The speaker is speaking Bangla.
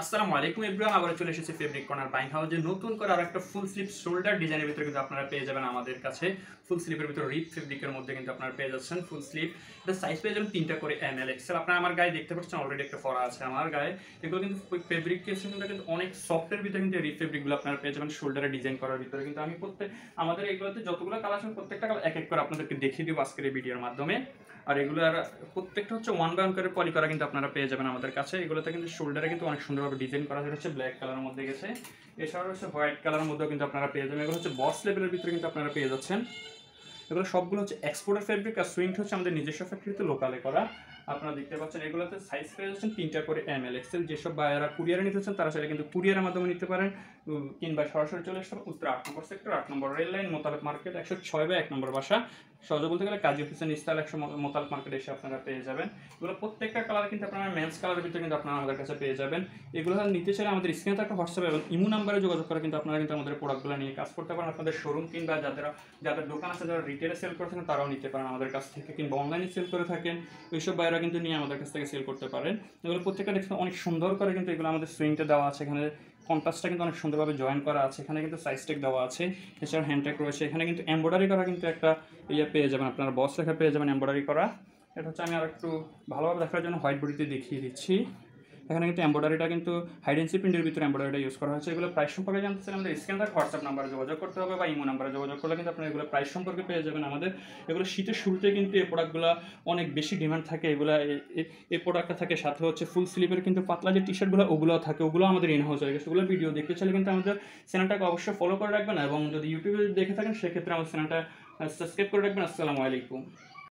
আসসালামু আলাইকুম এভরিওয়ান, আবার চলে এসেছে ফেব্রিক কর্নার বাইং হাউসে নতুন করে আর একটা ফুল স্লিভ শোল্ডার ডিজাইনের ভিতরে কিন্তু আপনারা পেয়ে যাবেন আমাদের কাছে। ফুল স্লিভের ভিতরে রিপ ফেব্রিকের মধ্যে কিন্তু আপনারা পেয়ে যাচ্ছেন ফুল স্লিভ। এটা সাইজ পেয়ে যাবেন 3টা করে এমএল এক্সেল। আপনারা আমার গায়ে দেখতে পাচ্ছেন অলরেডি একটা ফরা আছে আমার গায়ে। এগুলো কিন্তু ফেব্রিকেশনটা কিন্তু অনেক সফটের ভিতরে কিন্তু রিপ ফেব্রিকগুলো আপনারা পেয়ে যাবেন শোল্ডারে ডিজাইন করার ভিতরে। কিন্তু আমি আমাদের এগুলোতে যতগুলো কালার আছে প্রত্যেকটা কালার এক এক করে আপনাদেরকে দেখিয়ে দেবো আজকের এই ভিডিওর মাধ্যমে। আর এগুলোর প্রত্যেকটা হচ্ছে ওয়ান বাই ওয়ান করে পলি করা কিন্তু আপনারা পেয়ে যাবেন আমাদের কাছে। এগুলোতে কিন্তু শোল্ডারে কিন্তু অনেক সুন্দরভাবে ডিজাইন করা হচ্ছে ব্ল্যাক কালারের মধ্যে গেছে, এছাড়াও হচ্ছে হোয়াইট কালারের মধ্যেও কিন্তু আপনারা পেয়ে যাবেন। এগুলো হচ্ছে বস লেভেলের ভিতরে কিন্তু আপনারা পেয়ে যাচ্ছেন। এগুলো সবগুলো হচ্ছে এক্সপোর্টের ফেব্রিক, আর সুইংটা হচ্ছে আমাদের নিজস্ব ফ্যাক্টরিতে লোকালে করা। আপনারা দেখতে পাচ্ছেন এগুলোতে সাইজ পেয়ে যাচ্ছেন 3টা করে এমএল এক্সেল। যেসব বায়ারা কুরিয়ারে নিতে চান তারা সেটা কিন্তু কুরিয়ারের মাধ্যমে নিতে পারেন, কিংবা সরাসরি চলে আসতে পারেন উত্তর 8 নম্বর সেক্টর 8 নম্বর রেল লাইন মোতালেব মার্কেট 106/1 নম্বর বাসা। সহজে বলতে গেলে কাজী অফিসের নিস্তাল 100 মোতালেব মার্কেটে এসে আপনারা পেয়ে যাবেন। এগুলো প্রত্যেকটা কালার কিন্তু আপনারা মেন্স কালারের ভিতরে কিন্তু আপনারা আমাদের কাছে পেয়ে যাবেন। এগুলো নিতে চাইলে আমাদের স্ক্রিনে থাকা হোয়াটসঅ্যাপ এবং ইমো নাম্বারে যোগাযোগ করে কিন্তু আপনারা কিন্তু আমাদের প্রোডাক্টগুলো নিয়ে কাজ করতে পারেন। আপনাদের শোরুম কিংবা যাদের দোকান আছে, যারা রিটেলে সেল করে থাকেন তারাও নিতে পারেন আমাদের কাছ থেকে, কিংবা অনলাইনে সেল করে থাকেন ওইসব বাইরা কিন্তু নিয়ে আমাদের কাছ থেকে সেল করতে পারেন। এগুলো প্রত্যেকটা দেখতে অনেক সুন্দর করে কিন্তু এগুলো আমাদের সুইংটা দেওয়া আছে, এখানে কন্ট্রাস্টটা কিন্তু অনেক সুন্দরভাবে জয়েন করা আছে, এখানে কিন্তু সাইজ টেক দেওয়া আছে, এছাড়া হ্যান্ড ট্যাগ রয়েছে, এখানে কিন্তু এমব্রয়ডারি করা কিন্তু একটা পেয়ে যাবেন, আপনারা বস লেখা পেয়ে যাবেন এমব্রয়ডারি করা। এটা হচ্ছে আমি আর একটু ভালোভাবে দেখার জন্য হোয়াইট বডিতে দেখিয়ে দিচ্ছি। এখানে কিন্তু এমব্রয়ডারিটা কিন্তু হাইডেন্সি প্রিন্টের ভিতরে এমব্রয়ডারিটা ইউজ করা হয়েছে। এগুলো প্রাইস সম্পর্কে জানতে চাইলে আমাদের স্ক্রিন থাকা হোয়াটসঅ্যাপ নাম্বারে যোগাযোগ করতে হবে, বা ইমো নাম্বারে যোগাযোগ করলে কিন্তু আপনারা এগুলো প্রাইস সম্পর্কে পেয়ে যাবেন আমাদের। এগুলো শীতের শুরুতে কিন্তু এই প্রোডাক্টগুলো অনেক বেশি ডিমান্ড থাকে। এগুলো এই প্রোডাক্টটা থাকে, সাথে হচ্ছে ফুল স্লিভের কিন্তু পাতলা যে টি শার্টগুলো ওগুলো থাকে, ওগুলো আমাদের ইন হাউস হয়ে গেছে। ওগুলো ভিডিও দেখতে চাইলে কিন্তু আমাদের চ্যানেলটাকে অবশ্যই ফলো করে রাখবেন, এবং যদি ইউটিউবে দেখে থাকেন সেক্ষেত্রে আমাদের চ্যানেলটা সাবস্ক্রাইব করে রাখবেন। আসসালামু আলাইকুম।